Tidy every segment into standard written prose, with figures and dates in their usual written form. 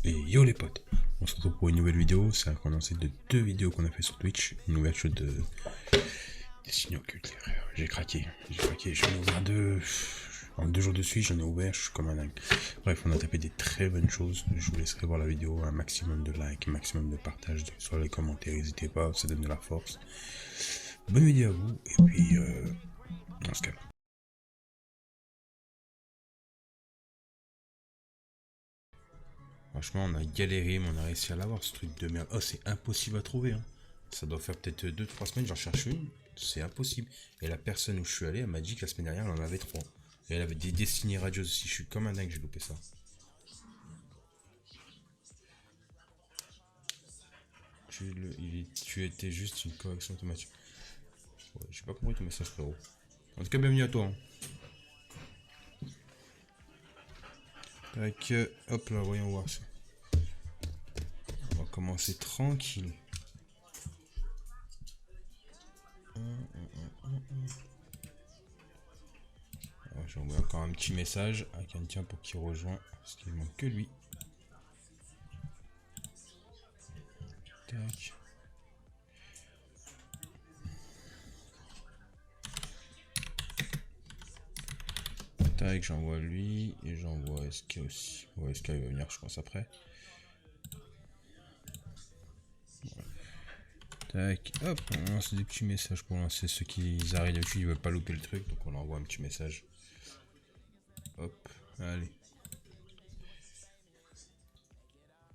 Et yo les potes, on se retrouve pour une nouvelle vidéo, c'est un condensé de deux vidéos qu'on a fait sur Twitch, une ouverture de des signaux occultes les frères, j'ai craqué, j'en ai ouvert deux, en 2 jours de suite j'en ai ouvert, je suis comme un dingue. Bref, on a tapé des très bonnes choses, je vous laisserai voir la vidéo, un maximum de likes, un maximum de partage sur les commentaires, n'hésitez pas, ça donne de la force. Bonne vidéo à vous, et puis on se calme. Franchement, on a galéré, mais on a réussi à l'avoir, ce truc de merde. Oh, c'est impossible à trouver. Hein. Ça doit faire peut-être 2-3 semaines, j'en cherche une. C'est impossible. Et la personne où je suis allé, elle m'a dit que la semaine dernière, elle en avait 3. Et elle avait des destinées radios aussi. Je suis comme un dingue, j'ai loupé ça. Tu étais juste une correction automatique. Ouais, j'ai pas compris ton message, frérot. En tout cas, bienvenue à toi. Hein. Tac, hop là, voyons voir ça. On va commencer tranquille. J'ai envoyé encore un petit message à quelqu'un pour qu'il rejoigne, parce qu'il manque que lui. Tac. Tac, j'envoie lui et j'envoie SK aussi. Ouais, SK il va venir, je pense, après. Voilà. Tac, hop, on lance des petits messages pour lancer ceux qui arrivent dessus, ils veulent pas louper le truc, donc on leur envoie un petit message. Hop, allez.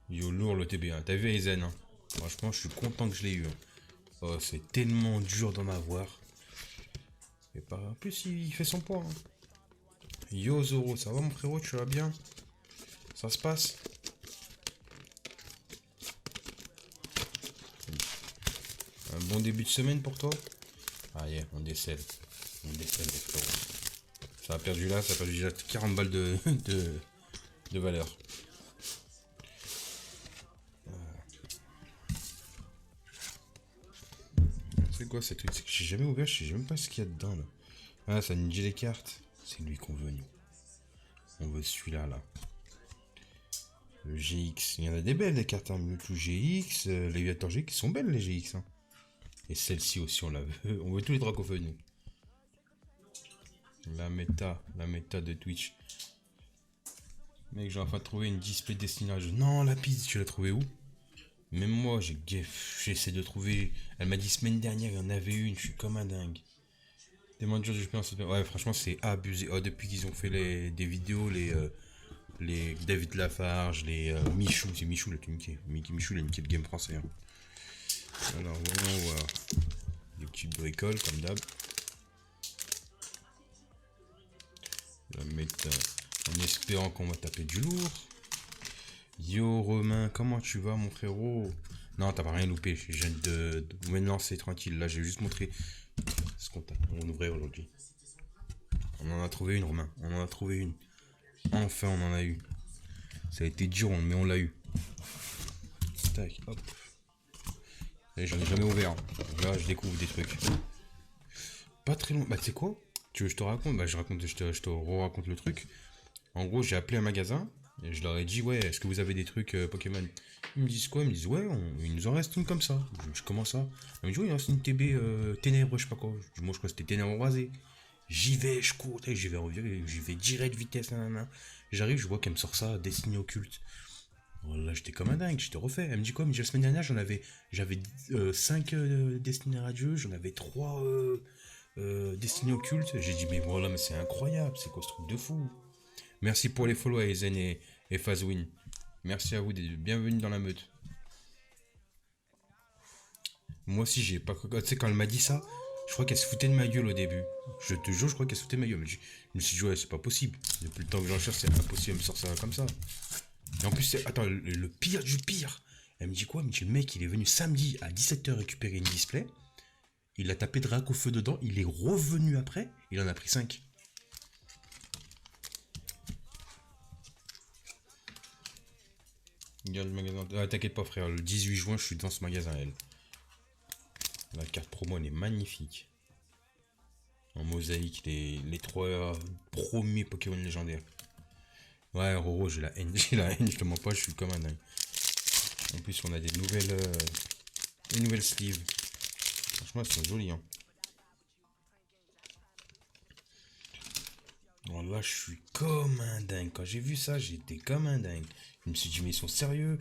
Yo, lourd le TB1. T'as vu Aizen, hein. Franchement, je suis content que je l'ai eu. Hein. Oh, c'est tellement dur d'en avoir. Et par en plus, il fait son poids. Hein. Yo Zoro, ça va mon frérot, tu vas bien? Ça se passe? Un bon début de semaine pour toi? Ah yeah, on décèle. On décèle les frérots. Ça a perdu là, ça a perdu déjà 40 balles de valeur. C'est quoi ce truc? C'est que j'ai jamais ouvert, je sais même pas ce qu'il y a dedans là. Ah, ça nous dit les cartes. C'est lui qu'on veut nous. On veut celui-là là. Le GX. Il y en a des belles les cartes. Hein. Mewtwo GX, les Viator GX sont belles les GX. Hein. Et celle-ci aussi on la veut. On veut tous les dracophones nous. La méta de Twitch. Mec, j'ai enfin trouvé une display destination. Non, la piste, tu l'as trouvé où? Même moi, j'essaie de trouver. Elle m'a dit semaine dernière, il y en avait une, je suis comme un dingue. Des jours du jeu, ouais, franchement, c'est abusé. Oh, depuis qu'ils ont fait des vidéos, les David Lafarge, les Michou, c'est Michou, là, tu niqué. Michou, il a niqué le game français. Hein. Alors, voyons voir. Des petites bricoles, comme d'hab. On va mettre en espérant qu'on va taper du lourd. Yo Romain, comment tu vas mon frérot? Non, t'as pas rien loupé, je viens de me lancer tranquille. Là, j'ai juste montré ce qu'on ouvrait aujourd'hui. On en a trouvé une, Romain. On en a trouvé une. Enfin, on en a eu. Ça a été dur, mais on l'a eu. Tac, hop. Et j'en ai jamais ouvert. Là, je découvre des trucs. Pas très long. Bah, tu sais quoi? Tu veux que je te raconte? Bah, je te raconte le truc. En gros, j'ai appelé un magasin. Et je leur ai dit, ouais, est-ce que vous avez des trucs Pokémon? Ils me disent quoi? Ils me disent, ouais, il nous en reste une comme ça. Je commence ça. Ils me disent, ouais, il en reste une TB ténèbres, je sais pas quoi. Moi, je crois que c'était ténèbres rasées. J'y vais, je cours, j'y vais direct vitesse, nanana. J'arrive, je vois qu'elle me sort ça, destiné occulte. Là, j'étais comme un dingue, j'étais refait. Elle me dit quoi? Mais la semaine dernière, j'avais 5 destinés radieux, j'en avais 3 destinés occultes. J'ai dit, mais voilà, mais c'est incroyable, c'est quoi ce truc de fou? Merci pour les follow, Aizen et Fazwin. Merci à vous, bienvenue dans la meute. Moi aussi, j'ai pas. Tu sais, quand elle m'a dit ça, je crois qu'elle se foutait de ma gueule au début. Je te jure, je crois qu'elle se foutait de ma gueule. Je me suis dit, ouais, c'est pas possible. Depuis le temps que j'en cherche, c'est impossible, elle me sort ça comme ça. Et en plus, attends, le pire du pire. Elle me dit quoi? Elle me dit, le mec, il est venu samedi à 17 h récupérer une display. Il a tapé Drac au feu dedans. Il est revenu après. Il en a pris 5. Regarde le magasin. Ah, t'inquiète pas, frère. Le 18 juin, je suis dans ce magasin, elle. La carte promo, elle est magnifique. En mosaïque, les 3 premiers Pokémon légendaires. Ouais, Roro, j'ai la haine. J'ai la haine, je te mens pas, je suis comme un dingue. En plus, on a des nouvelles sleeves. Franchement, elles sont jolies. Hein. Bon, là, je suis comme un dingue. Quand j'ai vu ça, j'étais comme un dingue. Je me suis dit, mais ils sont sérieux.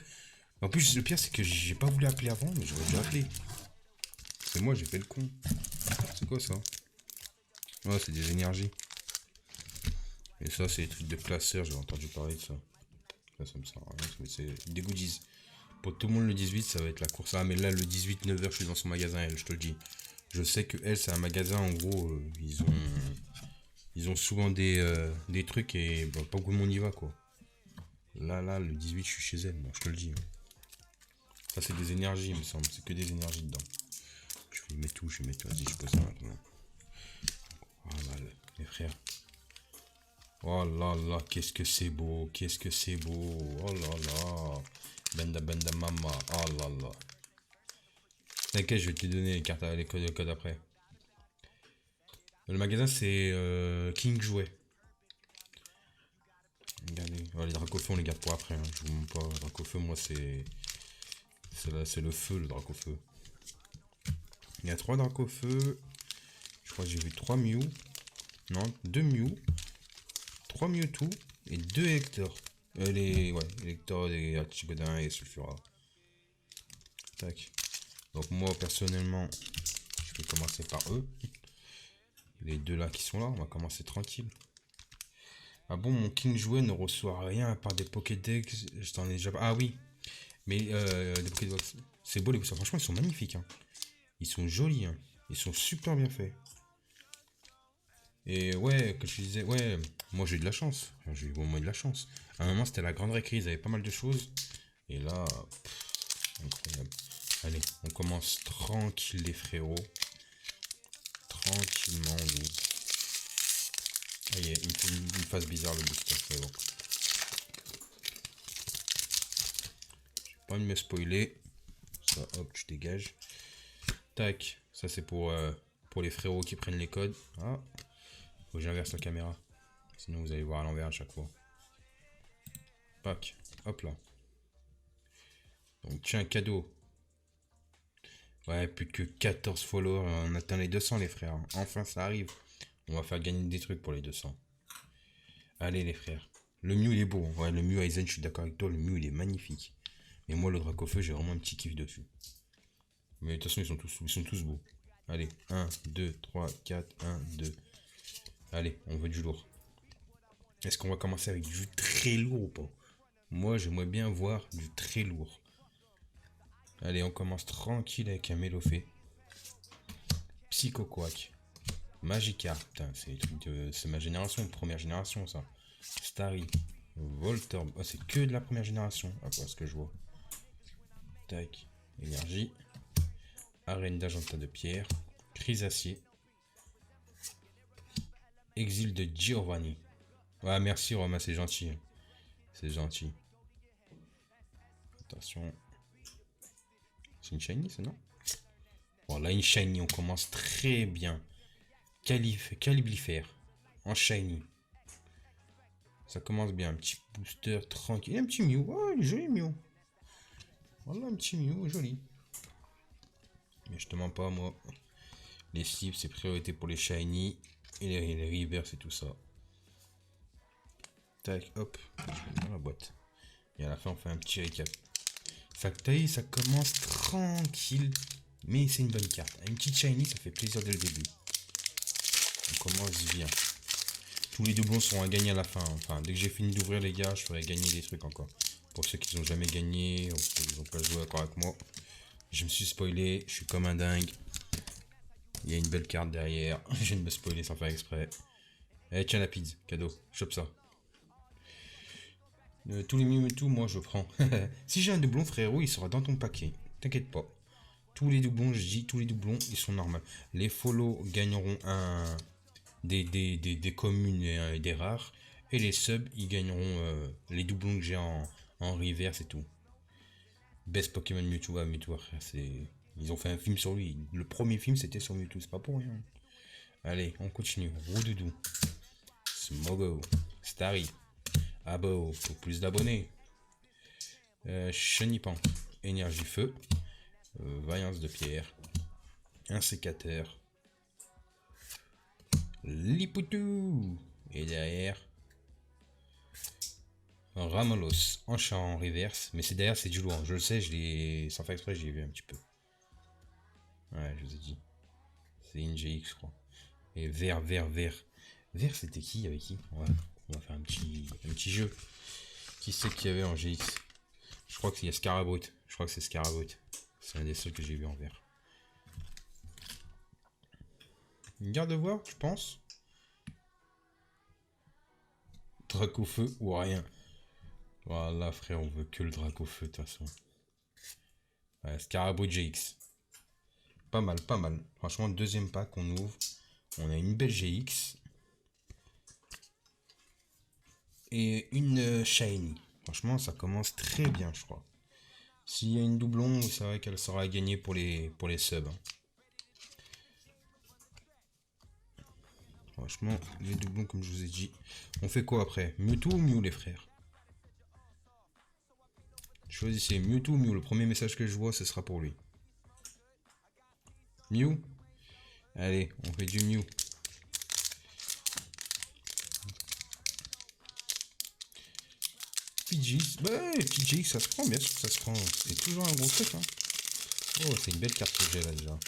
En plus, le pire, c'est que j'ai pas voulu appeler avant, mais j'aurais dû appeler. C'est moi, j'ai fait le con. C'est quoi ça? Ouais, c'est des énergies. Et ça, c'est des trucs de classeurs, j'ai entendu parler de ça. Ça me sert à rien, c'est des goodies. Pour tout le monde, le 18, ça va être la course. Ah, mais là, le 18, 9h, je suis dans son magasin, elle, je te le dis. Je sais que elle, c'est un magasin, en gros, ils ont souvent des trucs et bah, pas beaucoup de monde y va, quoi. Là, le 18, je suis chez elle, moi, je te le dis. Hein. Ça, c'est des énergies, il me semble. C'est que des énergies dedans. Je vais y mettre tout, vas-y, je pose ça maintenant. Voilà, mes frères. Oh là là, qu'est-ce que c'est beau, qu'est-ce que c'est beau. Oh là là. Benda benda mama, oh là là. T'inquiète, je vais te donner les codes après. Le magasin, c'est King Jouet. Regardez. Oh, les dracofeux, on les garde pour après. Hein. Je vous montre pas. Le dracofeu, moi, c'est le feu, le dracofeu. Il y a 3 dracofeux. Je crois que j'ai vu 3 Mew. Non, 2 Mew. 3 Mewtwo et 2 Hector. Hector, et Artigodin et Sulfura. Tac. Donc, moi, personnellement, je vais commencer par eux. Les deux là qui sont là, on va commencer tranquille. Ah bon, mon King Jouet ne reçoit rien à part des Pokédex. Je t'en ai déjà. Ah oui, mais des Pokédex. C'est beau les Pokédex. Franchement, ils sont magnifiques. Hein. Ils sont jolis. Hein. Ils sont super bien faits. Et ouais, que je disais, ouais, moi j'ai eu de la chance. Enfin, j'ai eu vraiment eu de la chance. À un moment, c'était la grande récré, ils avaient pas mal de choses. Et là, incroyable. Allez, on commence tranquille, les frérots. Tranquillement, oui. Ah, il me fait une phase bizarre le booster, c'est bon. J'ai pas envie de me spoiler. Ça, hop, tu dégages. Tac, ça c'est pour les frérots qui prennent les codes. Ah, faut que j'inverse la caméra. Sinon vous allez voir à l'envers à chaque fois. Pac, hop là. Donc tiens, cadeau. Ouais, plus que 14 followers. On atteint les 200 les frères. Enfin ça arrive. On va faire gagner des trucs pour les 200. Allez les frères. Le Mew il est beau. Ouais, le Mew Aizen, je suis d'accord avec toi. Le Mew il est magnifique. Mais moi le Dracofeu, j'ai vraiment un petit kiff dessus. Mais de toute façon, ils sont tous beaux. Allez, 1, 2, 3, 4, 1, 2. Allez, on veut du lourd. Est-ce qu'on va commencer avec du très lourd ou pas? Moi, j'aimerais bien voir du très lourd. Allez, on commence tranquille avec un Mélofée. Psychoquack. Magikarp. Putain, c'est ma génération, première génération, ça. Starry. Voltorb. Oh, c'est que de la première génération. À quoi ce que je vois. Tac. Énergie. Arène d'Agenta de pierre. Chrysacier. Exil de Giovanni. Ouais, merci Romain, c'est gentil. C'est gentil. Attention. C'est une shiny, ça, non? Bon, là, une shiny, on commence très bien. Caliblifère. En shiny. Ça commence bien. Un petit booster tranquille. Et un petit Mew. Oh, il est joli Mew. Voilà, un petit Mew, joli. Mais je te mens pas, moi. Les cibles, c'est priorité pour les shiny. Et les reverse et tout ça. Tac, hop. Je mets dans la boîte. Et à la fin, on fait un petit récap. Ça commence tranquille. Mais c'est une bonne carte. Une petite shiny, ça fait plaisir dès le début. On commence bien. Tous les doublons seront à gagner à la fin. Enfin, dès que j'ai fini d'ouvrir, les gars, je ferai gagner des trucs encore. Pour ceux qui n'ont jamais gagné, ou qui n'ont pas joué encore avec moi. Je me suis spoilé, je suis comme un dingue. Il y a une belle carte derrière. Je viens de me spoiler sans faire exprès. Eh, tiens la pizza, cadeau, chope ça. Tous les Mewtwo, moi je prends. Si j'ai un doublon, frérot, il sera dans ton paquet. T'inquiète pas. Tous les doublons, je dis, tous les doublons, ils sont normaux. Les follow gagneront des communes et des rares. Et les subs, ils gagneront les doublons que j'ai en reverse et tout. Best Pokémon Mewtwo, Mewtwo, c'est... Ils ont fait un film sur lui. Le premier film, c'était sur Mewtwo, c'est pas pour rien. Allez, on continue. Roudoudou. Smogo. Starry. Ah bah, faut plus d'abonnés. Chenipan. Énergie feu. Vaillance de pierre. Un sécateur. Lipoutou. Et derrière... Ramolos. Enchant en reverse. Mais c'est derrière, c'est du lourd. Je le sais, je l'ai... Sans faire exprès, j'y ai vu un petit peu. Ouais, je vous ai dit. C'est une GX, je crois. Et vert. Vert, c'était qui? Avec qui? Ouais, on va faire un petit jeu. Qui c'est qu'il y avait en GX? Je crois qu'il y a Scarabrut. Je crois que c'est Scarabrut. C'est un des seuls que j'ai vu en vert. Une garde de voir, je pense. Drac au feu ou rien. Voilà, frère, on veut que le drac au feu, de toute façon. Ouais, Scarabrut GX. Pas mal, pas mal. Franchement, deuxième pack qu'on ouvre. On a une belle GX. Et une Shiny. Franchement, ça commence très bien, je crois. S'il y a une doublon, c'est vrai qu'elle sera à gagner pour les subs. Franchement, les doublons, comme je vous ai dit. On fait quoi après? Mewtwo ou Mew, les frères? Choisissez Mewtwo ou Mew. Le premier message que je vois, ce sera pour lui. Mew? Allez, on fait du Mew. Pidgeys, bah Pidgeys, ça se prend, bien sûr que ça se prend. C'est toujours un gros truc, hein. Oh, c'est une belle carte que j'ai là déjà.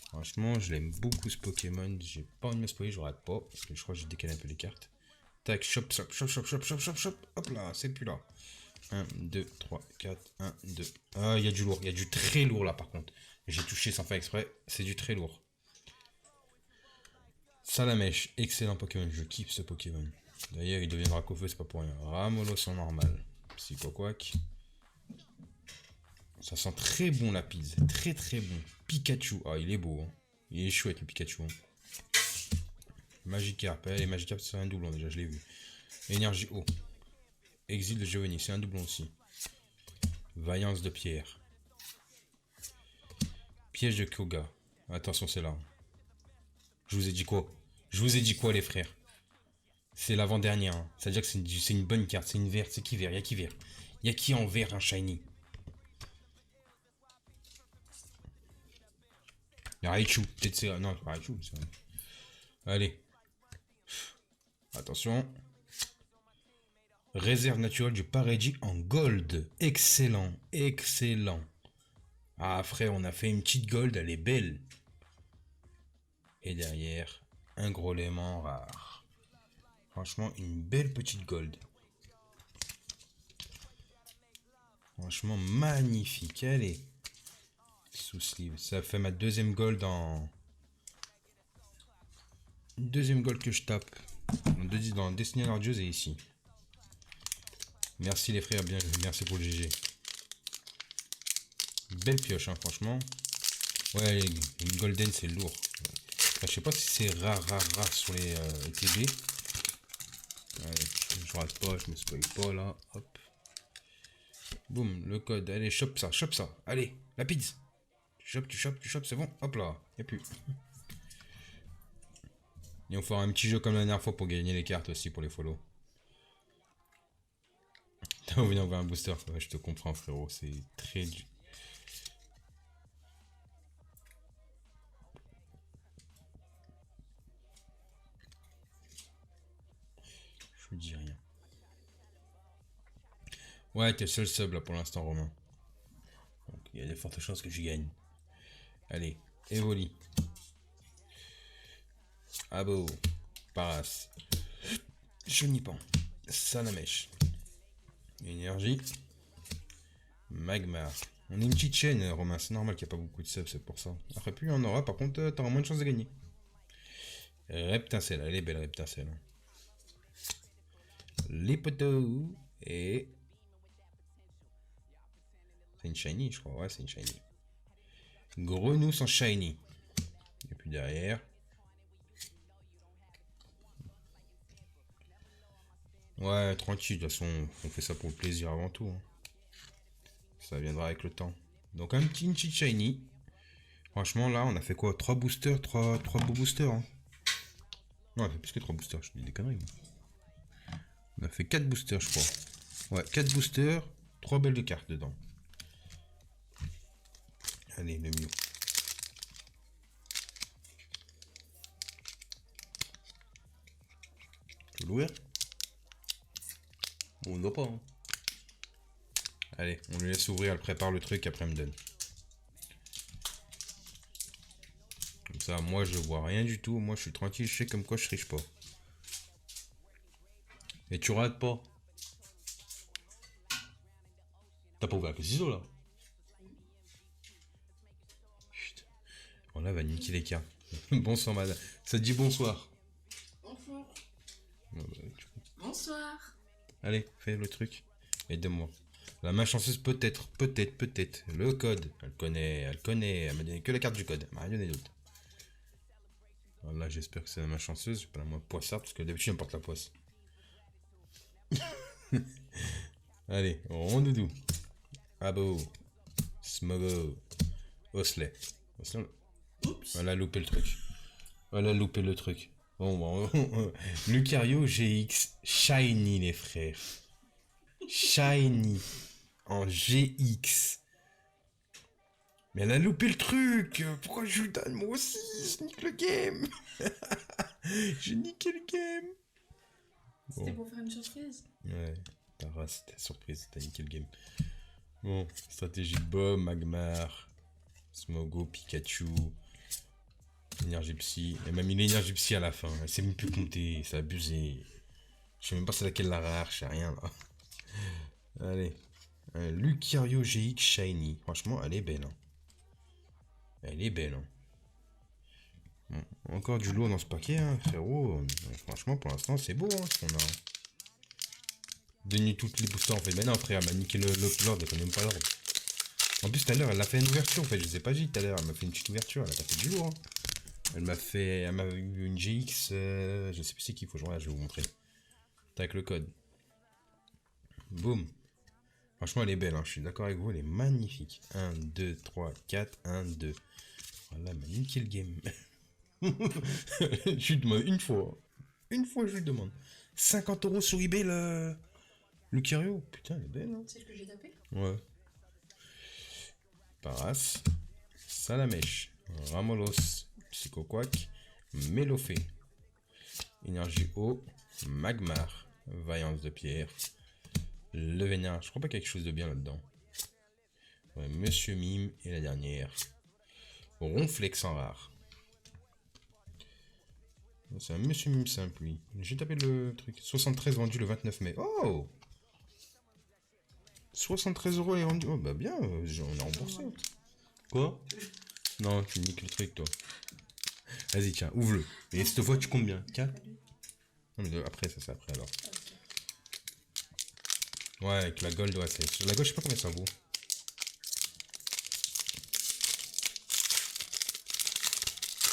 Franchement, je l'aime beaucoup ce Pokémon. J'ai pas envie de me spoiler, je rate pas. Parce que je crois que j'ai décalé un peu les cartes. Tac, chop. Hop là, c'est plus là. 1, 2, 3, 4, 1, 2. Ah, il y a du lourd, il y a du très lourd là par contre. J'ai touché sans faire exprès, c'est du très lourd. Salamèche, excellent Pokémon, je kiffe ce Pokémon. D'ailleurs, il deviendra Kofeu, c'est pas pour rien. Ramolos en normal. Psychoquack. Ça sent très bon la pizza. Très bon. Pikachu. Ah, il est beau. Hein. Il est chouette le Pikachu. Hein. Magikarp. Les Magikarp, c'est un doublon déjà, je l'ai vu. Énergie eau. Exil de Giovanni, c'est un doublon aussi. Vaillance de pierre. Piège de Koga. Attention, c'est là. Je vous ai dit quoi? Je vous ai dit quoi, les frères? C'est l'avant-dernière. Hein. C'est-à-dire que c'est une bonne carte. C'est une verte. C'est qui vert? Y'a qui vert? Y'a qui en vert un shiny? Y'a Raichu. Peut-être c'est... Non, c'est pas Raichu. Allez. Attention. Réserve naturelle du Paradis en gold. Excellent. Ah, frère, on a fait une petite gold. Elle est belle. Et derrière, un gros léman rare. Franchement, une belle petite gold. Franchement, magnifique. Allez. Sous sleeve. Ça fait ma deuxième gold en... Deuxième gold que je tape. Dans Destiny Ardieuse et ici. Merci les frères, bien merci pour le GG. Belle pioche, hein, franchement. Ouais, une golden, c'est lourd. Enfin, je sais pas si c'est rare sur les TB. Allez, je rate pas, je me spoil pas là. Hop. Boum, le code. Allez, chope ça. Allez, la pizza. Tu chopes, c'est bon. Hop là, y a plus. Et on fera un petit jeu comme la dernière fois pour gagner les cartes aussi pour les follow. T'as envie d'envoyer un booster? Ouais, je te comprends, frérot. C'est très dur. Je vous dis rien. Ouais, t'es le seul sub là pour l'instant, Romain. Donc il y a de fortes chances que je gagne. Allez, Evoli. Abo. Paras. Chenipan. Salamèche. Énergie. Magmar. On est une petite chaîne, Romain. C'est normal qu'il n'y a pas beaucoup de subs, c'est pour ça. Après, plus il y en aura. Par contre, t'auras moins de chances de gagner. Reptincelle. Elle est belle, Reptincelle. Les poteaux. Et... C'est une shiny, je crois. Ouais, c'est une shiny. Grenouille sans shiny. Et puis derrière. Ouais, tranquille. De toute façon, on fait ça pour le plaisir avant tout. Hein. Ça viendra avec le temps. Donc, une petite shiny. Franchement, là, on a fait quoi? 3 boosters, 3 beaux boosters. Hein. Non, on a fait plus que 3 boosters. Je dis des conneries. On a fait 4 boosters, je crois. Ouais, 4 boosters, 3 belles de cartes dedans. Allez, le mieux. Tu veux l'ouvrir? On ne doit pas. Hein. Allez, on lui laisse ouvrir, elle prépare le truc, après elle me donne. Comme ça, moi je vois rien du tout. Moi je suis tranquille, je sais comme quoi je triche pas. Et tu rates pas. T'as pas ouvert avec le ciseau là? Putain. Bon là, elle va niquer les cartes. Bonsoir madame. Ça te dit bonsoir. Bonjour. Bon, bah, Bonsoir. Allez, fais le truc. Et donne-moi. La main chanceuse peut-être. Le code. Elle connaît. Elle m'a donné que la carte du code. Elle m'a rien donné d'autre. Voilà, j'espère que c'est la main chanceuse. Pas la moins poissarde, parce que d'habitude, j'importe la poisse. Allez, rondoudou. Abo. Smogo. Osley. Oups. Elle a loupé le truc. Bon, Lucario GX. Shiny, les frères. Shiny. En GX. Mais elle a loupé le truc. Pourquoi je lui donne moi aussi? Je nique le game. J'ai niqué le game. C'était pour faire une surprise. Ouais, ta race, c'était surprise, t'as niqué le game. Bon, stratégie de bombe, Magmar, Smogo, Pikachu, énergie psy. Elle m'a mis l'énergie psy à la fin. Elle s'est même plus compter, c'est abusé. Je sais même pas c'est laquelle la rare, je sais rien là. Allez. Un Lucario GX Shiny. Franchement, elle est belle. Hein. Elle est belle. Hein. Bon, encore du lourd dans ce paquet, hein, frérot. Franchement, pour l'instant, c'est beau hein, ce qu'on a. Donner toutes les boosters en fait. Mais non, frère, elle m'a niqué le lord, elle connaît même pas l'ordre. En plus, tout à l'heure, elle a fait une ouverture en fait. Je sais pas, j'ai dit tout à l'heure, elle m'a fait une petite ouverture. Elle a pas fait du lourd. Hein. Elle m'a eu une GX. Je sais plus c'est qui, faut que je regarde, je vais vous montrer. T'as avec le code. Boum. Franchement, elle est belle, hein. Je suis d'accord avec vous, elle est magnifique. 1, 2, 3, 4, 1, 2. Voilà, elle m'a niqué le game. Je lui demande une fois. Une fois, je lui demande. 50 € sur eBay, le Lucario. Putain, elle est belle, hein. C'est ce que j'ai tapé. Ouais. Paras. Salamèche. Ramolos. Psychoquack. Mélofée. Énergie eau. Magmar. Vaillance de pierre. Le vénard. Je crois pas quelque chose de bien là-dedans. Ouais, Monsieur Mime. Et la dernière. Ronflex en rare. C'est un Monsieur Mime simple, lui. J'ai tapé le truc. 73 vendu le 29 mai. Oh! 73 € les vendus. Oh, bah bien, on a remboursé. Quoi? Non, tu niques le truc, toi. Vas-y, tiens, ouvre-le. Et cette fois, tu comptes bien. 4? Non, mais après, ça, c'est après alors. Ouais, avec la gold, ouais, c'est. Sur la gold, je sais pas combien ça vaut.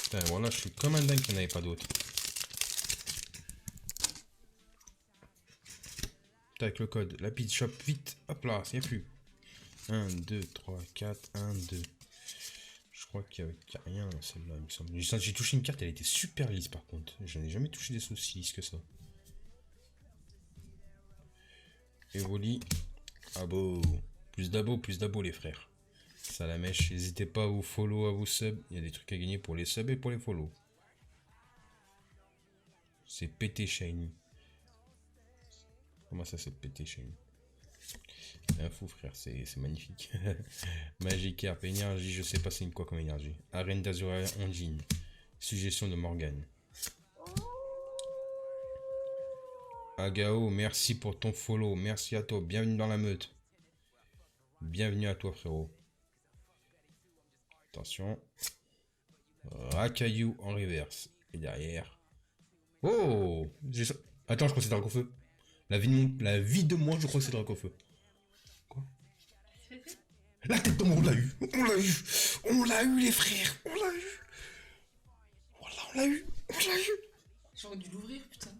Putain, voilà, je suis comme un dingue qu'il n'y en avait pas d'autres. Avec le code, la pizza shop, vite, hop là, il n'y a plus. 1, 2, 3, 4, 1, 2. Je crois qu'il n'y a rien dans celle-là, il me semble. J'ai touché une carte, elle était super lisse par contre. Je n'ai jamais touché des aussi lisses que ça. Evoli. Abo. Plus d'abo les frères. Salamèche, n'hésitez pas à vous follow, à vous sub. Il y a des trucs à gagner pour les subs et pour les follow. C'est pété shiny. Comment ça c'est pété shiny? C'est un fou frère, c'est magnifique. Magikarp, énergie, je sais pas c'est une quoi comme énergie. Arène d'Azura Ondine. Suggestion de Morgane. Agao, merci pour ton follow. Merci à toi. Bienvenue dans la meute. Bienvenue à toi frérot. Attention. Rakayu en reverse. Et derrière. Oh! Attends, je crois que c'est Dracofeu. La vie de moi, je crois que c'est Dracofeu. Quoi? La tête de moi, on l'a eu. On l'a eu. On l'a eu, les frères. On l'a eu. Voilà, on l'a eu. On l'a eu. J'aurais dû l'ouvrir, putain.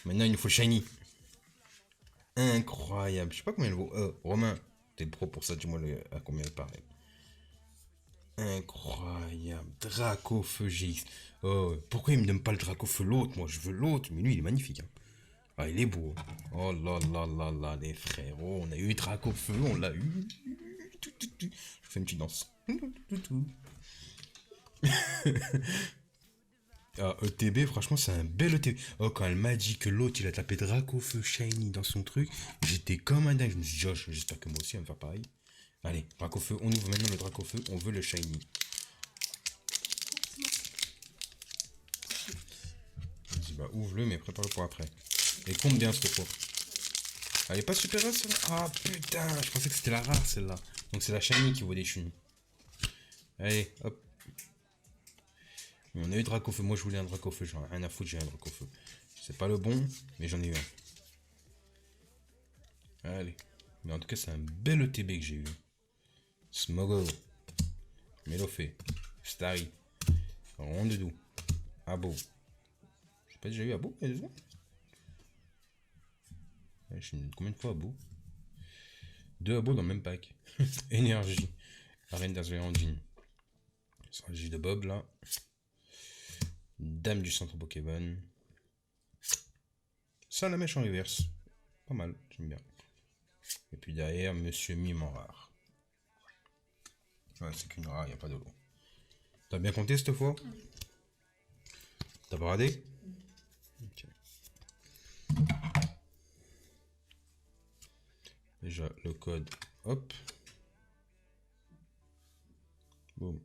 Maintenant, il nous faut shiny. Incroyable. Je sais pas combien elle vaut. Romain, t'es pro pour ça, dis-moi à combien elle paraît. Incroyable. Dracofeu GX. Oh, pourquoi il me donne pas le Dracofeu l'autre? Moi, je veux l'autre. Mais lui, il est magnifique. Hein. Ah, il est beau. Oh là là là là, les frérots. On a eu Dracofeu, on l'a eu. Je fais une petite danse. Ah, ETB, franchement, c'est un bel ETB. Oh, quand elle m'a dit que l'autre, il a tapé Dracofeu Shiny dans son truc, j'étais comme un dingue. Je me suis dit, Josh, j'espère que moi aussi, elle va me faire pareil. Allez, Dracofeu, on ouvre maintenant le Dracofeu, on veut le Shiny. Vas-y, bah, ouvre-le, mais prépare-le pour après. Et compte bien, cette fois. Elle est pas super rare, celle-là? Ah, putain, je pensais que c'était la rare, celle-là. Donc, c'est la Shiny qui vaut des chunis. Allez, hop. On a eu Dracofeu. Moi, je voulais un Dracofeu. J'en ai rien à foutre, j'ai un Dracofeu. C'est pas le bon, mais j'en ai eu un. Allez. Mais en tout cas, c'est un bel ETB que j'ai eu. Smogo. Melofé. Starry. Rondedou. Abo. J'ai pas déjà eu Abo il y a 2 ans. Ouais, je suis combien de fois Abo? 2 Abo dans le même pack. Énergie. Arène d'Azurandine. Stratégie de Bob là. Dame du centre Pokémon. Ça, la mèche en reverse. Pas mal, j'aime bien. Et puis derrière, Monsieur Mime en rare. Ouais, c'est qu'une rare, il n'y a pas de lot. T'as bien compté cette fois? T'as bradé? Ok. Déjà, le code, hop. Boum.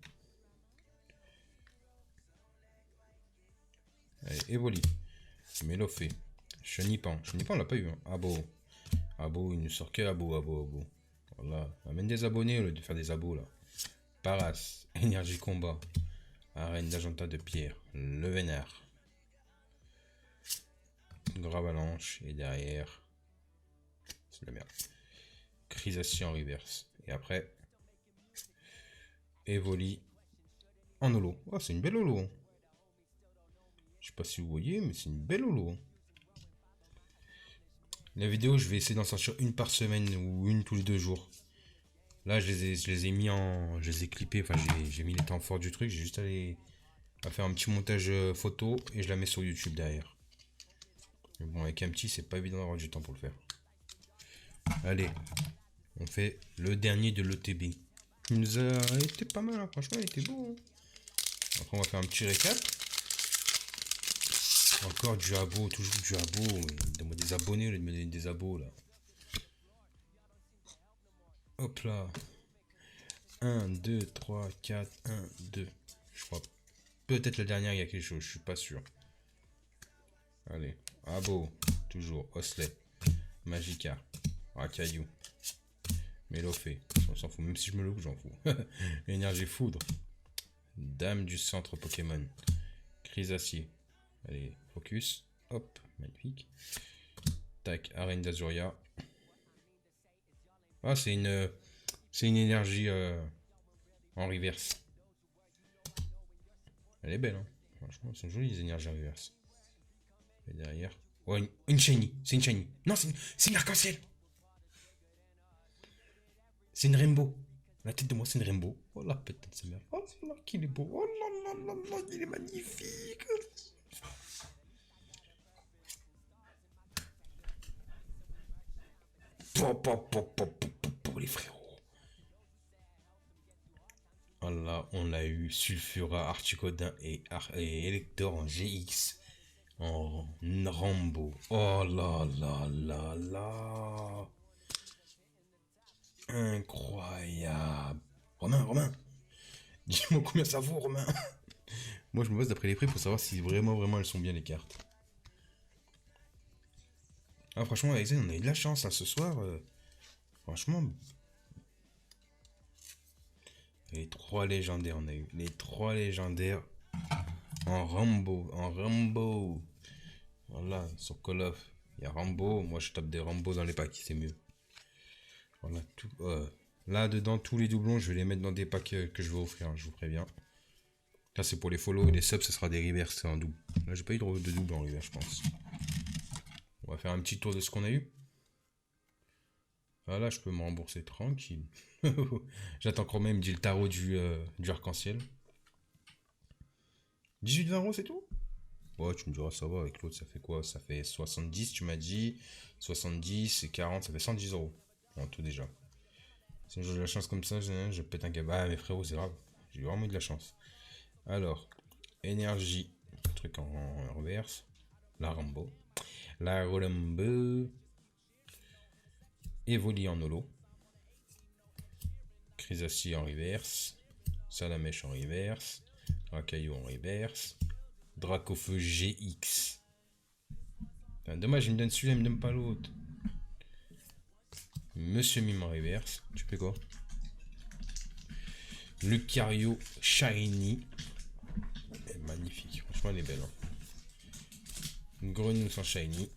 Allez, Evoli. Melofé. Chenipan. Chenipan, on l'a pas eu. Hein. Abo. Abo, il ne sort que Abo. Voilà. Amène des abonnés au lieu de faire des abos là. Paras. Énergie combat. Arène d'Agenta de pierre. Le vénère. Gravalanche. Et derrière. C'est la merde. Crisation en reverse. Et après. Evoli. En holo. Oh, c'est une belle holo. Je sais pas si vous voyez, mais c'est une belle holo. La vidéo, je vais essayer d'en sortir une par semaine ou une tous les 2 jours. Là, je les ai mis en. Je les ai clippés, enfin, j'ai mis les temps forts du truc. J'ai juste à faire un petit montage photo et je la mets sur YouTube derrière. Mais bon, avec un petit, c'est pas évident d'avoir du temps pour le faire. Allez, on fait le dernier de l'ETB. Il nous a été pas mal, hein. Franchement, il était beau. Hein. Après, on va faire un petit récap. Encore du abo, toujours du abo. Donne-moi des abonnés au lieu de me donner des abos là. Hop là. 1, 2, 3, 4, 1, 2. Je crois peut-être la dernière, il y a quelque chose, je suis pas sûr. Allez. Abo, toujours. Oslet. Magica. Racaillou. Melofé. On s'en fout, même si je me loupe, j'en fous. Énergie foudre. Dame du centre Pokémon. Crisacier. Allez, focus. Hop, magnifique. Tac, Arène d'Azuria. Ah, c'est une énergie en reverse. Elle est belle, hein. Franchement, elles sont jolies les énergies en reverse. Et derrière. Oh, une shiny. C'est une shiny. Non, c'est une arc-en-ciel. C'est une rainbow. La tête de moi, c'est une rainbow. Oh la putain de sa mère. Oh là, qu'il est beau. Oh là là là là, il est magnifique. Les frérots. Voilà, on a eu Sulfura, Articodin et Elector en GX. En Rambo. Oh là là là là. Incroyable. Romain. Dis-moi combien ça vaut, Romain. Moi, je me base d'après les prix pour savoir si vraiment elles sont bien les cartes. Ah, franchement, avec ça, on a eu de la chance hein, ce soir. Franchement. Les 3 légendaires, on a eu. Les 3 légendaires en Rambo. Voilà, sur Call of. Il y a Rambo. Moi, je tape des Rambo dans les packs, c'est mieux. Voilà, tout. Là, dedans, tous les doublons, je vais les mettre dans des packs que je vais offrir, je vous préviens. Là, c'est pour les follow et les subs, ce sera des reverse, c'est un double. Là, j'ai pas eu de double en reverse, je pense. On va faire un petit tour de ce qu'on a eu. Voilà, je peux me rembourser tranquille. J'attends quand même, dit le tarot du arc-en-ciel. 18-20 euros, c'est tout? Ouais, tu me diras, ça va, avec l'autre, ça fait quoi? Ça fait 70, tu m'as dit. 70 et 40, ça fait 110 euros. En tout déjà. Si j'ai de la chance comme ça, je pète un câble. Ah, mais frérot, c'est grave. J'ai vraiment eu de la chance. Alors, énergie. Truc en reverse. La Rambo. La Rambo. Evoli en holo. Crisassi en reverse. Salamèche en reverse. Racaillou en reverse. Dracofeu GX. Putain, dommage, il me donne celui-là, il me donne pas l'autre. Monsieur Mime en reverse. Tu fais quoi? Lucario Shiny. Elle est magnifique. Franchement, elle est belle. Hein. Grenouille sans Shiny.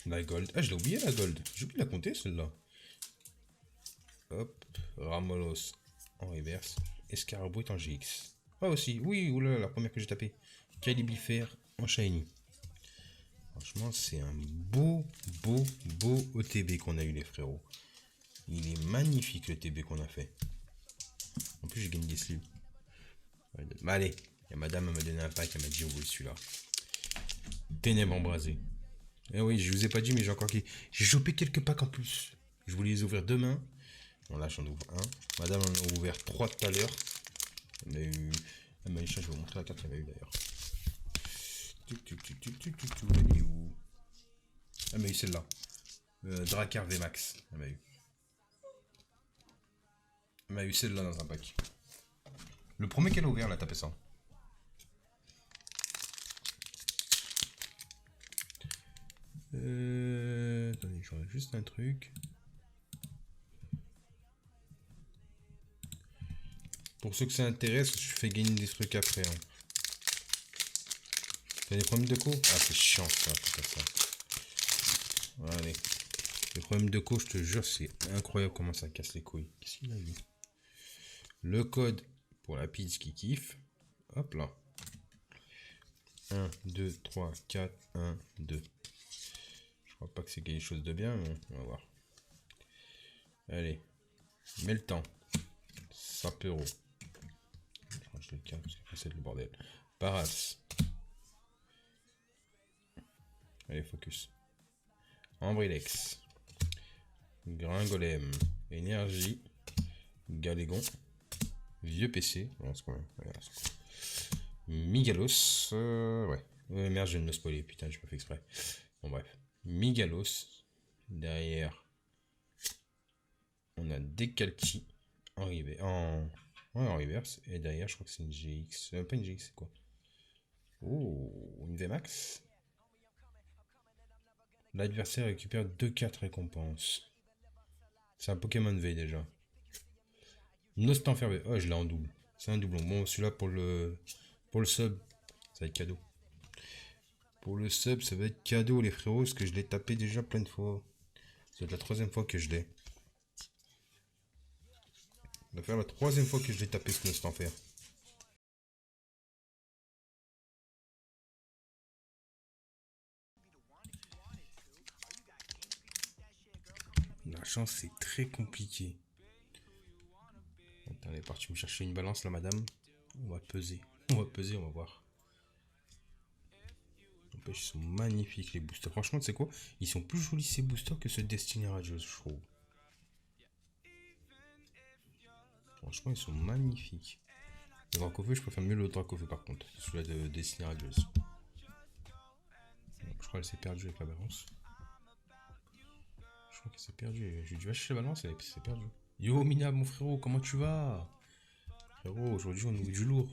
La Gold. Ah, je l'ai oublié la Gold. J'ai oublié de la compter celle-là. Hop. Ramolos en reverse. Escarbouet en GX. Ah aussi. Oui, oula, la première que j'ai tapée. Calibifère en Shiny. Franchement, c'est un beau OTB qu'on a eu, les frérots. Il est magnifique le TB qu'on a fait. En plus, j'ai gagné des slips. Bah, allez, il y a madame, elle m'a donné un pack, elle m'a dit, oui, celui-là. Ténèbres embrasées. Eh oui, je vous ai pas dit, mais j'ai chopé quelques packs en plus. Je voulais les ouvrir demain. Bon, là, j'en ouvre un. Madame en a ouvert 3 tout à l'heure. Elle m'a eu. Elle m'a eu, je vais vous montrer la carte qu'elle m'a eu d'ailleurs. Elle est où? Elle m'a eu celle-là. Dracar VMAX. Elle m'a eu. Elle m'a eu celle-là dans un pack. Le premier qu'elle a ouvert, elle a tapé ça. Attendez, je regarde juste un truc. Pour ceux que ça intéresse, je fais gagner des trucs après. Hein. T'as des problèmes de co? Ah, c'est chiant ça, faire ça. Allez. Les problèmes de co, je te jure, c'est incroyable comment ça casse les couilles. Qu'est-ce qu'il a eu? Le code pour la pizza qui kiffe. Hop là. 1, 2, 3, 4, 1, 2. Je crois pas que c'est quelque chose de bien, mais on va voir. Allez. Mets le temps. Sapero. Je range le cas parce que c'est le bordel. Paras. Allez, focus. Ambrilex. Gringolem. Énergie. Galégon. Vieux PC. Migalos. Ouais. Merde, je viens de me spoiler. Putain, j'ai pas fait exprès. Bon, bref. Migalos. Derrière, on a Decalti en reverse. Et derrière, je crois que c'est une GX. Pas une GX, c'est quoi? Oh, une VMAX. L'adversaire récupère 2-4 récompenses. C'est un Pokémon V déjà. Nostanfervé. Oh, je l'ai en double. C'est un doublon. Bon, celui-là pour le sub, ça va être cadeau. Pour le sub, ça va être cadeau, les frérots, parce que je l'ai tapé déjà plein de fois. C'est la 3e fois que je l'ai. Ça va faire la 3e fois que je l'ai tapé ce Nostanfer. La chance, c'est très compliqué. Attends, elle est partie me chercher une balance, là, madame. On va peser. On va voir. Ils sont magnifiques, les boosters. Franchement, tu sais quoi? Ils sont plus jolis, ces boosters, que ce Destiny Radios, je trouve. Franchement, ils sont magnifiques. Le Dracofeu, je préfère mieux le Dracofeu, par contre. Celui-là de Destiny Radios. Je crois qu'elle s'est perdue avec la balance. Je crois qu'elle s'est perdue. J'ai dû acheter la balance, elle s'est perdue. Yo, Mina, mon frérot, comment tu vas? Frérot, aujourd'hui, on ouvre du lourd.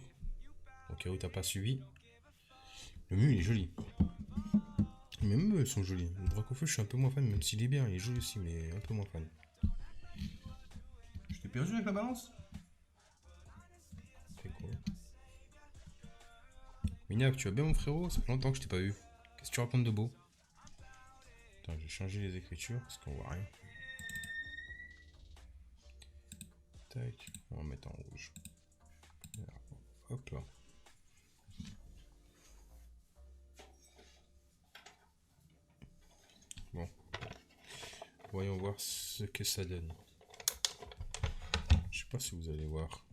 Au cas où t'as pas suivi. Le mur, il est joli. Même eux sont jolis. Le Dracofeu, je suis un peu moins fan, même s'il est bien. Il est joli aussi, mais un peu moins fan. Je t'ai perdu avec la balance? C'est quoi? Mina, tu vas bien, mon frérot? Ça fait longtemps que je t'ai pas vu. Qu'est-ce que tu racontes de beau? Attends, je vais changer les écritures parce qu'on voit rien. Tac, on va mettre en rouge. Hop là. Bon. Voyons voir ce que ça donne. Je sais pas si vous allez voir.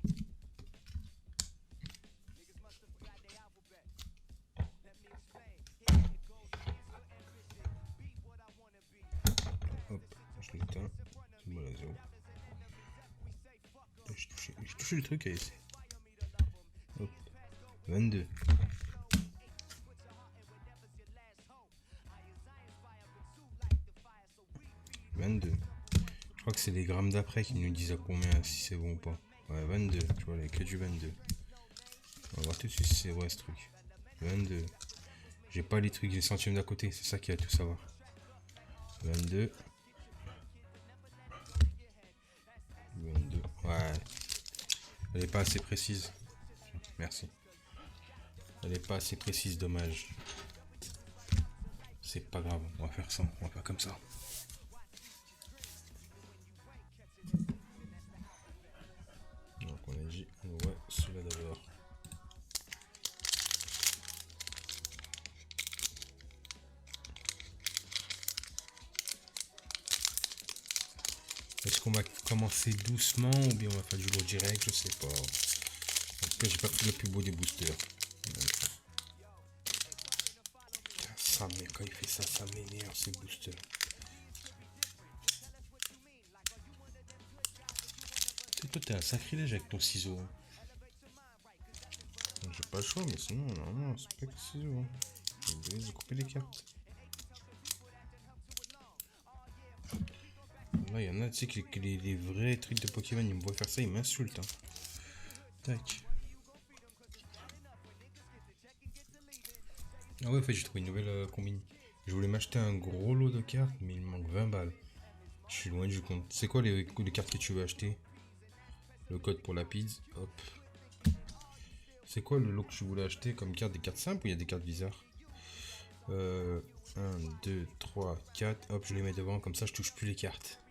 chaud. J'ai touché le truc à essayer. Hop. 22. 22. Je crois que c'est les grammes d'après qui nous disent à combien, si c'est bon ou pas. Ouais, 22. Tu vois, il n'y a que du 22. On va voir tout de suite si c'est vrai ce truc. 22. J'ai pas les trucs, les centièmes d'à côté. C'est ça qui va tout savoir. 22. 22. Ouais. Elle est pas assez précise. Merci. Elle est pas assez précise, dommage. C'est pas grave, on va faire ça. On va faire comme ça. Donc on a dit, ouais, celui-là d'abord. Est-ce qu'on va commencer doucement ou bien on va faire du lourd direct? Je sais pas. En tout cas, j'ai pas pris le plus beau des boosters. Ça, mais quand il fait ça, ça m'énerve ces boosters. Toi, t'es un sacrilège avec ton ciseau. J'ai pas le choix, mais sinon, normalement, c'est pas que le ciseau. J'ai coupé les cartes. Là, il y en a, tu sais, que les vrais trucs de Pokémon, ils me voient faire ça, ils m'insultent. Hein. Tac. Ah ouais, en fait, j'ai trouvé une nouvelle combine. Je voulais m'acheter un gros lot de cartes, mais il me manque 20 balles. Je suis loin du compte. C'est quoi les cartes que tu veux acheter? Le code pour Lapide. Hop. C'est quoi le lot que tu voulais acheter comme carte? Des cartes simples ou il y a des cartes bizarres? 1, 2, 3, 4. Hop, je les mets devant. Comme ça, je touche plus les cartes.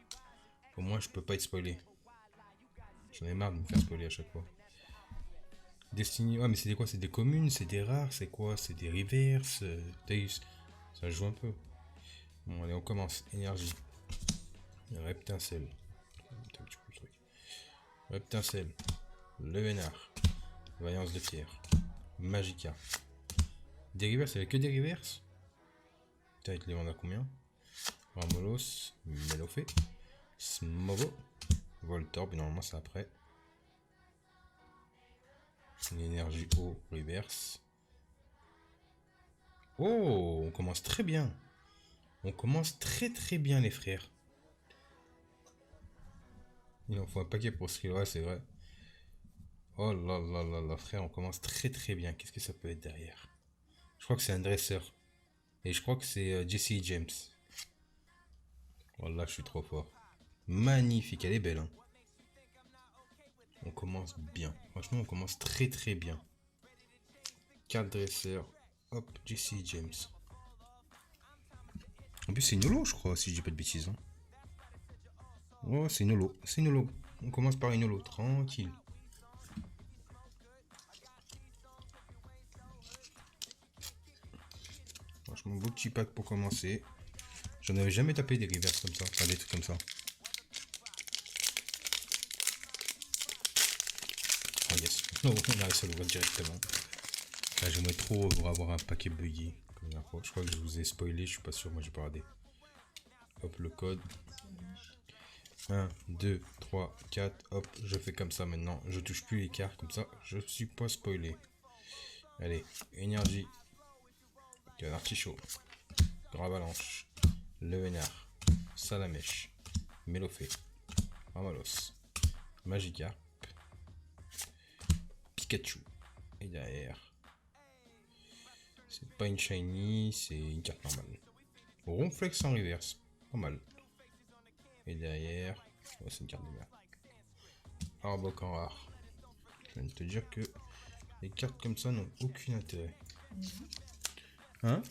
Au moins, je peux pas être spoilé. J'en ai marre de me faire spoiler à chaque fois. Destiny. Ah, mais c'est des quoi? C'est des communes? C'est des rares? C'est quoi? C'est des reverse? Ça joue un peu. Bon, allez, on commence. Énergie. Reptincelle. Reptincelle. Le Vénard. Vaillance de pierre. Magica. Des reverse, avec que des reverse? Putain, il te les vend à combien? Ramolos. Melofé. Smogo. Voltorb, normalement c'est après. L'énergie eau reverse. Oh, on commence très bien. On commence très très bien les frères. Il en faut un paquet pour ce qu'il ouais, c'est vrai. Oh là là là là frère, on commence très très bien. Qu'est-ce que ça peut être derrière? Je crois que c'est un dresseur. Et je crois que c'est Jesse James. Oh là, je suis trop fort. Magnifique, elle est belle. Hein. On commence bien. Franchement, on commence très très bien. 4 dresseurs. Hop, Jesse James. En plus, c'est une holo, je crois, si je dis pas de bêtises. Hein. Oh, c'est une holo. C'est une holo. On commence par une holo. Tranquille. Franchement, beau petit pack pour commencer. J'en avais jamais tapé des reverses comme ça. Enfin, des trucs comme ça. Oh yes. Non, on a réussi à l'ouvrir directement. Là, j'aimerais trop avoir un paquet buggy. Je crois que je vous ai spoilé, je suis pas sûr, moi j'ai pas regardé. Hop, le code. 1, 2, 3, 4. Hop, je fais comme ça maintenant. Je touche plus les cartes comme ça. Je suis pas spoilé. Allez, énergie. Artichaut. Grand avalanche. Le Vénard. Salamèche. Melofé. Ramalos. Magikarp. Pikachu. Et derrière. C'est pas une shiny, c'est une carte normale. Ronflex en reverse. Pas mal. Et derrière. Ouais, c'est une carte de merde. Arbok en rare. Je viens de te dire que les cartes comme ça n'ont aucun intérêt. Hein?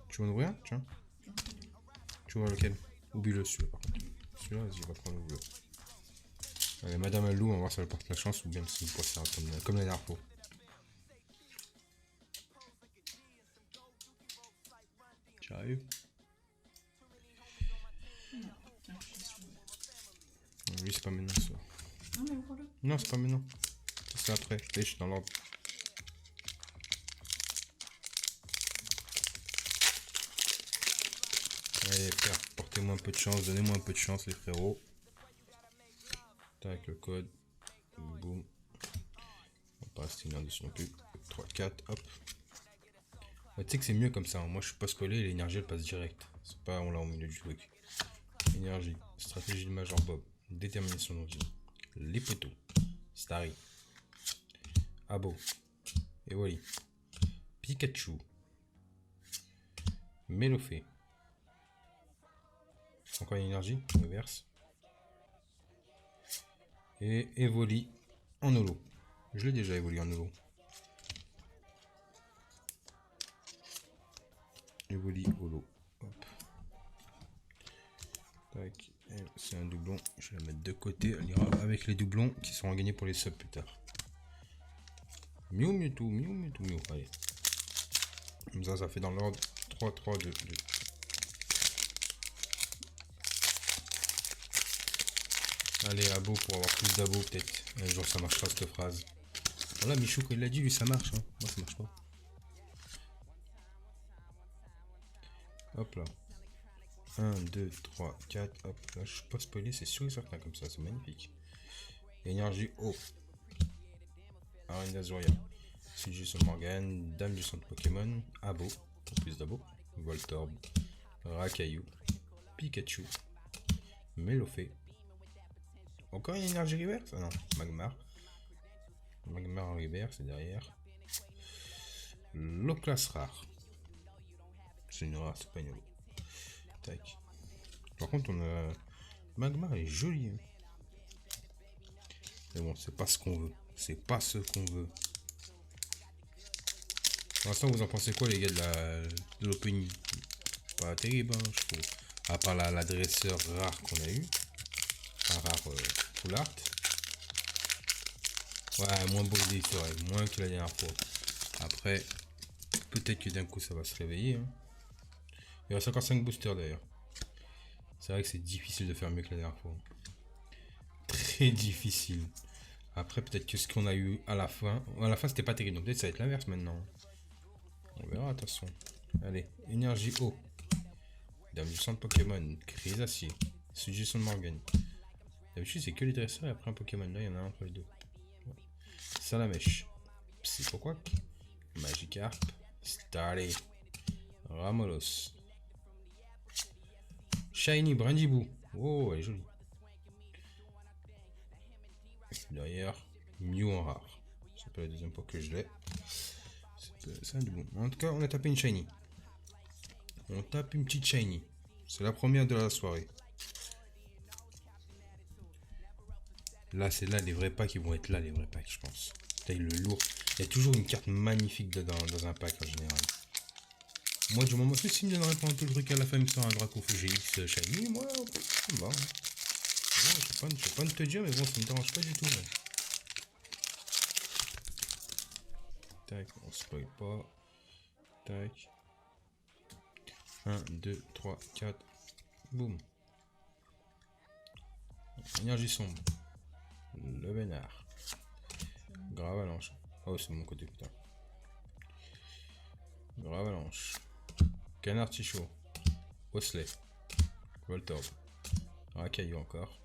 Tu veux en ouvrir? Tiens. Tu vois lequel? Oublie-le celui-là par contre. Celui-là, vas-y, va prendre le bleu. Allez, Madame Alou, on va voir si elle porte la chance ou bien si une poissard comme la dernière fois. Tu arrives? Lui, c'est pas maintenant ça. Non, mais voilà. Non, c'est pas maintenant. C'est après. Je suis dans l'ordre. Allez, frère, portez-moi un peu de chance, donnez-moi un peu de chance, les frérots. Tac, le code. Boum. On va pas rester une dessus non plus. 3, 4, hop. Ouais, tu sais que c'est mieux comme ça. Hein. Moi, je suis pas spoilé, l'énergie elle passe direct. C'est pas on l'a au milieu du truc. Énergie. Stratégie de Major Bob. Détermination d'envie. Les poteaux. Starry. Abo. Et voilà. Pikachu. Mélofée. Encore une énergie. Reverse. Et Evoli en holo. Je l'ai déjà évolué en holo. Evoli holo. Hop. Tac. C'est un doublon. Je vais la mettre de côté. Elle ira avec les doublons qui seront gagnés pour les subs plus tard. Miu Mewtwo, Miu Mewtwo, Miu. Allez. Comme ça fait dans l'ordre 3, 3, 2, 2. Allez, abo pour avoir plus d'abo peut-être. Un jour ça marchera cette phrase. Voilà, Michou, quand il l'a dit, lui ça marche. Hein. Moi ça marche pas. Hop là. 1, 2, 3, 4. Hop là, je suis pas spoilé, c'est sûr et certain comme ça, c'est magnifique. Énergie haut. Arène d'Azuria. Suggestion Morgan. Dame du centre Pokémon. Abo. Pour plus d'abo. Voltorb. Rakayu. Pikachu. Mélofée. Encore une énergie reverse? Ah non, Magmar. Magmar en reverse, c'est derrière. L'eau-classe rare. C'est une rare, c'est pas une eau. Tac. Par contre, on a. Magmar est joli. Hein. Mais bon, c'est pas ce qu'on veut. C'est pas ce qu'on veut. Pour l'instant, vous en pensez quoi, les gars, de l'opening? Pas terrible, hein, je trouve. À part la dresseur rare qu'on a eu. Un rare full art. Ouais, moins beau c'est vrai, moins que la dernière fois. Après, peut-être que d'un coup ça va se réveiller. Hein. Il reste encore 5 boosters d'ailleurs. C'est vrai que c'est difficile de faire mieux que la dernière fois. Très difficile. Après, peut-être que ce qu'on a eu à la fin c'était pas terrible. Donc peut-être ça va être l'inverse maintenant. On verra, attention. Allez, énergie eau. Dame du centre Pokémon. Crise acier. Suggestion de Morgan. D'habitude, c'est que les dresseurs et après un Pokémon. Là, il y en a un entre les deux. Ouais. Salamèche. Psychoquack. Magikarp. Starly. Ramolos. Shiny Brandibou. Oh, elle est jolie. Derrière, Mew en rare. C'est pas la deuxième fois que je l'ai. C'est un doublon. En tout cas, on a tapé une Shiny. On tape une petite Shiny. C'est la première de la soirée. Là, c'est là les vrais packs, ils vont être là, les vrais packs, je pense. Taille le lourd. Il y a toujours une carte magnifique dedans, dans un pack en général. Moi, du moment que s'il me donnerait pas un tout le truc à la fin, il me sort un Draco GX Shiny, moi, ça me va. Hein. Bon, je sais pas te dire, mais bon, ça me dérange pas du tout. Mais... Tac, on spoil pas. Tac. 1, 2, 3, 4. Boum. Énergie sombre. Le Vénard. Grave avalanche. Oh, c'est mon côté, putain. Grave avalanche. Canard Tichot. Osley. Voltorb. Rakayu encore.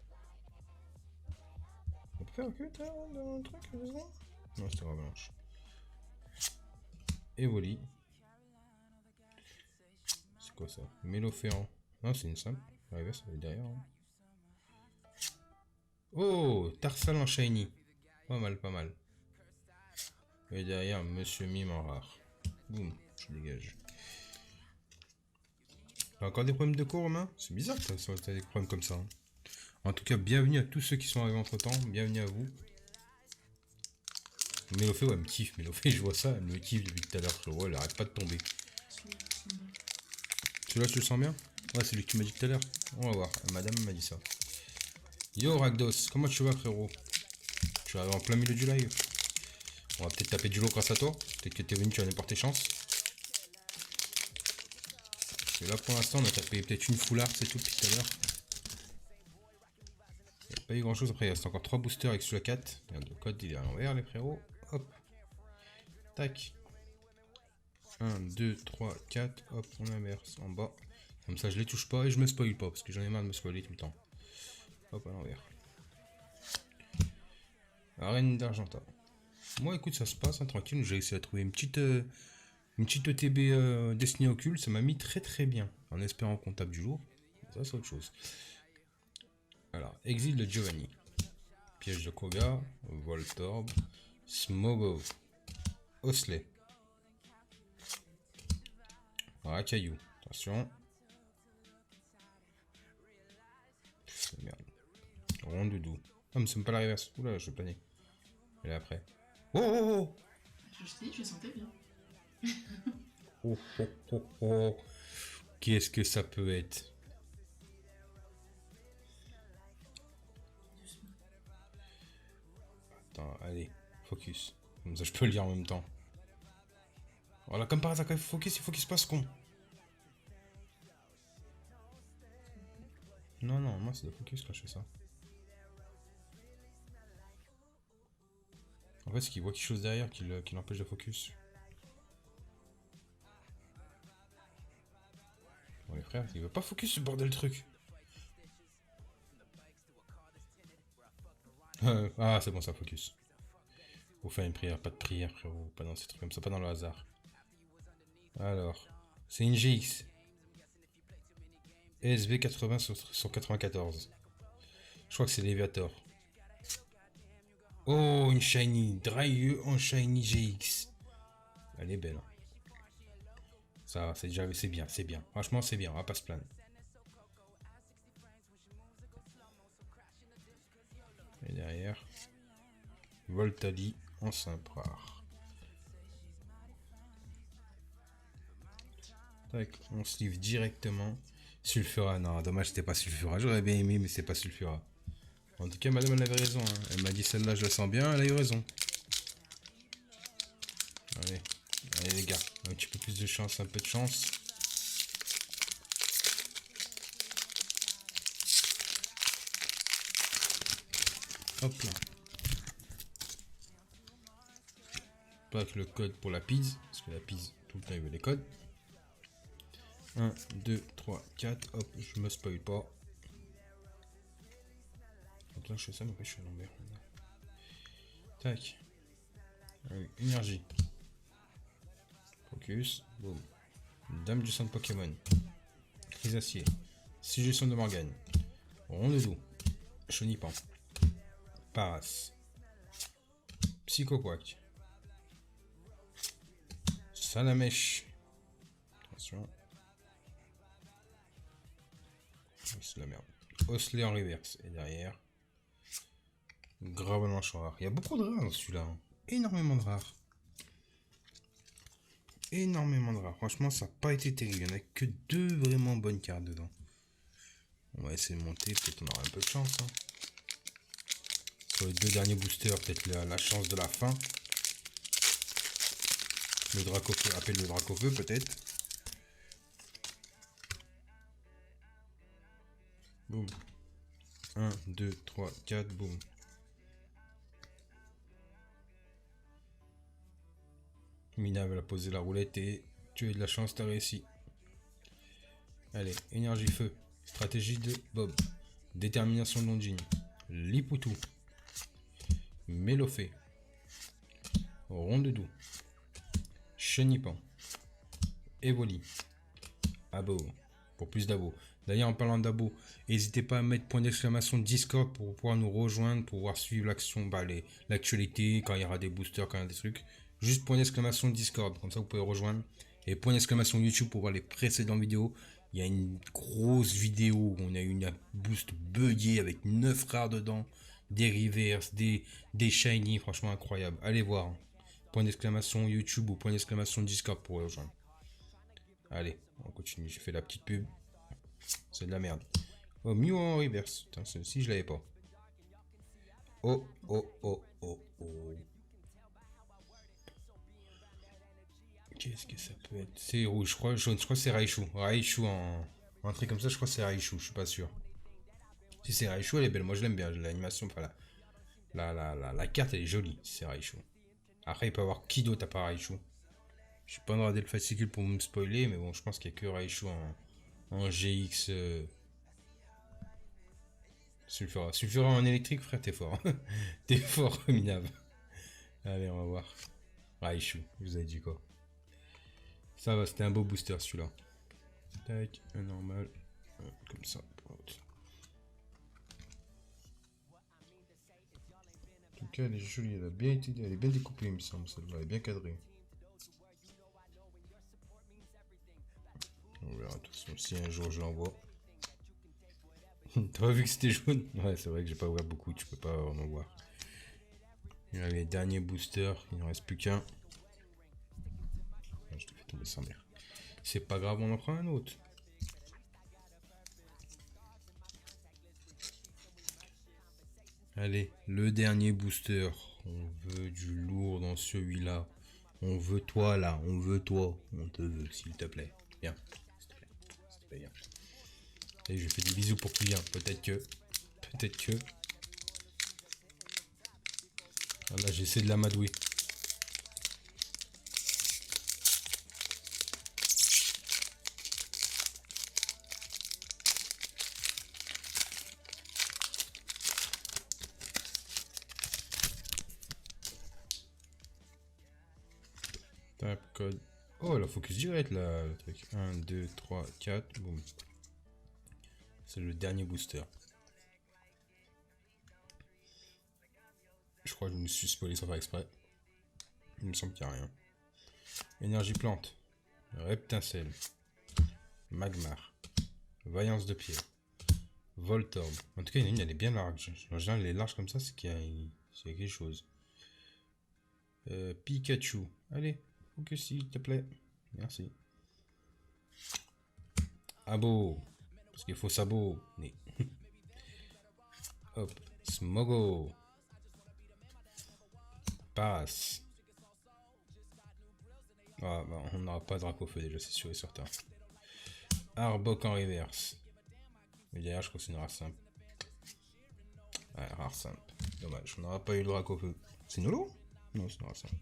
On peut faire que dans le truc, non, c'était grave avalanche. Evoli. C'est quoi ça? Méloféant. Non, c'est une simple. Arrivé, ça va être derrière. Hein. Oh, Tarsal en shiny. Pas mal, pas mal. Et derrière, Monsieur Mime en rare. Boum, je dégage. Encore des problèmes de cours, Romain? C'est bizarre que t'as des problèmes comme ça. Hein. En tout cas, bienvenue à tous ceux qui sont arrivés entre temps. Bienvenue à vous. Mélofée, ouais, elle me kiffe. Mélofée, je vois ça. Elle me kiffe depuis tout à l'heure. Je le vois, elle arrête pas de tomber. Celui-là, tu le sens bien? Ouais, c'est lui que tu m'as dit tout à l'heure. On va voir. Madame m'a dit ça. Yo, Ragdos, comment tu vas, frérot? Tu arrives en plein milieu du live. On va peut-être taper du lot grâce à toi. Peut-être que t'es venu, tu vas nous porter chance. Et là, pour l'instant, on a tapé peut-être une foulard, c'est tout, depuis tout à l'heure. Il n'y a pas eu grand-chose. Après, il reste encore 3 boosters avec celui-là 4. Regarde, le code, il est à l'envers, les frérots. Hop. Tac. 1, 2, 3, 4. Hop, on inverse en bas. Comme ça, je les touche pas et je me spoil pas. Parce que j'en ai marre de me spoiler tout le temps. Hop, à l'envers. Arène d'Argenta. Moi, écoute, ça se passe, hein, tranquille. J'ai réussi à trouver une petite ETB destinée occulte. Ça m'a mis très très bien. En espérant qu'on tape du lourd. Ça, c'est autre chose. Alors, exil de Giovanni. Piège de Koga. Voltorb. Smogo. Osley. Racaillou. Attention. Putain, merde. Rondoudou. Ah, mais c'est même pas la reverse. Oula, je vais planer. Et là après. Oh oh oh! Je dis, je sentais bien. Oh oh oh oh! Qu'est-ce que ça peut être? Attends, allez, focus. Comme ça, je peux le lire en même temps. Voilà, comme par hasard, quand il faut focus, il faut qu'il se passe con. Non, non, moi c'est de focus quand je fais ça. En fait, c'est qu'il voit quelque chose derrière qui l'empêche de focus. Bon, les frères, il veut pas focus ce bordel de truc. Ah, c'est bon, ça focus. Faut faire une prière, pas de prière, frérot. Pas dans ces trucs comme ça, pas dans le hasard. Alors, c'est une GX. ESV 80 sur 94. Je crois que c'est Léviator. Oh, une shiny. Dry en shiny GX. Elle est belle. Hein. Ça, c'est déjà, c'est bien, c'est bien. Franchement, c'est bien, on va pas se plaindre. Et derrière, Voltali en simple rare. Tac, on se livre directement. Sulfura, non, dommage, c'était pas Sulfura. J'aurais bien aimé, mais c'est pas Sulfura. En tout cas, madame, elle avait raison. Hein. Elle m'a dit celle-là, je la sens bien, elle a eu raison. Allez, allez les gars, un petit peu plus de chance, un peu de chance. Hop là. Pas que le code pour la pise, parce que la pise, tout le temps, il veut les codes. 1, 2, 3, 4, hop, je me spoil pas. Donc là, je fais ça, mais après, je suis à l'envers. Tac. Allez, énergie. Focus. Boum. Dame du centre Pokémon. Crisacier. Suggestion de Morgane. Rondoudou. Chenipan. Paras. Psychoquack. Salamèche. Attention. C'est la merde. Osley en reverse. Et derrière. Gravelanche en rare. Il y a beaucoup de rares dans celui-là. Hein. Énormément de rares. Énormément de rares. Franchement, ça n'a pas été terrible. Il n'y en a que 2 vraiment bonnes cartes dedans. On va essayer de monter. Peut-être on aura un peu de chance. Hein. Sur les 2 derniers boosters, peut-être la chance de la fin. Le Dracofeu, appelle le Dracofeu peut-être. Boum. 1, 2, 3, 4, boum. Mina va poser la roulette et tu as de la chance, t'as réussi. Allez, énergie feu. Stratégie de Bob. Détermination de Longine. Lipoutou. Mélofé. Rondoudou. Chenipan. Evoli. Abo. Pour plus d'abo. D'ailleurs, en parlant d'abo, n'hésitez pas à mettre point d'exclamation Discord pour pouvoir nous rejoindre, pour pouvoir suivre l'action, l'actualité, quand il y aura des boosters, quand il y a des trucs. Juste point d'exclamation Discord, comme ça vous pouvez rejoindre. Et point d'exclamation YouTube pour voir les précédentes vidéos. Il y a une grosse vidéo où on a eu une boost buggée avec 9 rares dedans, des reverse, des shiny, franchement incroyable. Allez voir. Hein. Point d'exclamation YouTube ou point d'exclamation Discord pour rejoindre. Allez, on continue. J'ai fait la petite pub. C'est de la merde. Oh, Mew en reverse. Putain, celle-ci, je l'avais pas. Oh, oh, oh, oh, oh. Qu'est-ce que ça peut être? C'est rouge, je crois, jaune. Je crois que c'est Raichu. Raichu en truc comme ça, je crois que c'est Raichu. Je suis pas sûr. Si c'est Raichu, elle est belle. Moi, je l'aime bien. L'animation, enfin, la carte, elle est jolie. Si c'est Raichu. Après, il peut y avoir qui d'autre à part Raichu. Je suis pas en regarder le fascicule pour me spoiler, mais bon, je pense qu'il y a que Raichu en GX Sulfura. Sulfura en électrique, frère, t'es fort. T'es fort, minable. Allez, on va voir. Raichu, je vous ai dit quoi. Ça va, c'était un beau booster celui-là. Tac, un normal. Comme ça. En tout cas, elle est jolie, elle est bien découpée, il me semble. Celle-là, elle est bien cadrée. On verra de toute façon si un jour je l'envoie. T'as pas vu que c'était jaune? Ouais, c'est vrai que j'ai pas ouvert beaucoup, tu peux pas en voir. Allez, dernier booster, il ne reste plus qu'un. Je te fais tomber sa mère. C'est pas grave, on en prend un autre. Allez, le dernier booster. On veut du lourd dans celui-là. On veut toi là, on veut toi. On te veut, s'il te plaît. Viens. S'il te plaît. S'il te plaît, viens. Et je fais des bisous pour qu'il vienne. Peut-être que. Peut-être que. Ah là, j'essaie de l'amadouer. Tap code. Oh, la focus direct là, le truc. 1, 2, 3, 4. Boum. C'est le dernier booster. Je crois que je me suis spoilé sans faire exprès. Il me semble qu'il n'y a rien. Énergie plante. Reptincelle. Magmar. Vaillance de pierre. Voltorb. En tout cas, il y en a une, elle est bien large. En général, elle est large comme ça, c'est qu'il y a quelque chose. Pikachu. Allez, focus s'il te plaît. Merci. Abo. Parce qu'il faut sabot. Hop. Smogo. Passe. Ah, bah, on n'aura pas Dracofeu déjà, c'est sûr et certain. Arbok en reverse. Mais derrière, je crois que c'est une rare simple. Ouais, rare simple. Dommage, on n'aura pas eu le Dracofeu. C'est Nolo? Non, c'est une rare simple.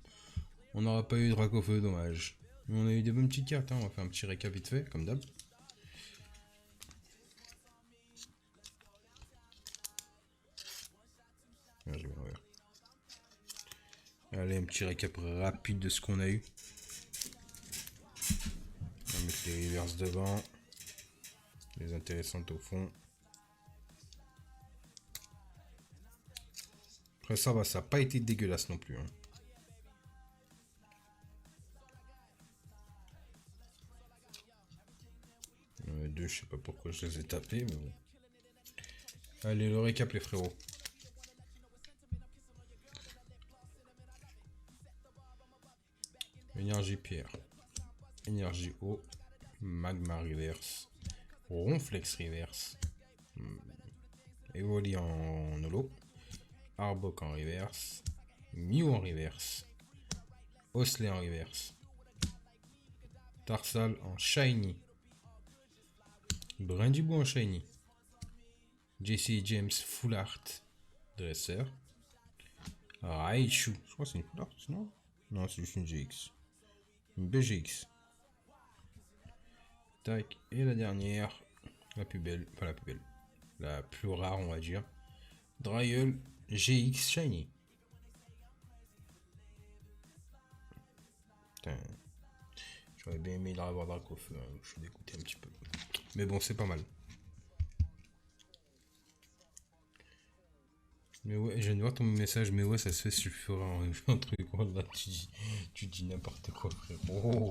On n'aura pas eu de Dracofeu, dommage. Mais on a eu des bonnes petites cartes, hein. On va faire un petit récap vite fait, comme d'hab. Ah, je vais l'envers. Allez, un petit récap rapide de ce qu'on a eu. On va mettre les reverses devant. Les intéressantes au fond. Après ça va, ça n'a pas été dégueulasse non plus. Hein. Deux, je sais pas pourquoi je les ai tapés, mais bon. Allez, le récap les frérots. Énergie pierre. Énergie eau. Magma reverse. Ronflex reverse. Evoli en holo. Arbok en reverse. Mew en reverse. Osley en reverse. Tarsal en shiny. Brindibou en shiny. JC James Full Art Dresseur. Raichu. Je crois que c'est une Full Art, sinon. Non, c'est juste une GX. Une BGX. Tac. Et la dernière. La plus belle. Enfin, la plus belle. La plus rare, on va dire. Dryel GX Shiny. Putain. J'aurais bien aimé la avoir Dracofeu. Hein. Je suis dégoûté un petit peu. Mais bon, c'est pas mal. Mais ouais, je viens de voir ton message, mais ouais, ça se fait sulfurant. Un truc, voilà, tu dis n'importe quoi, frérot.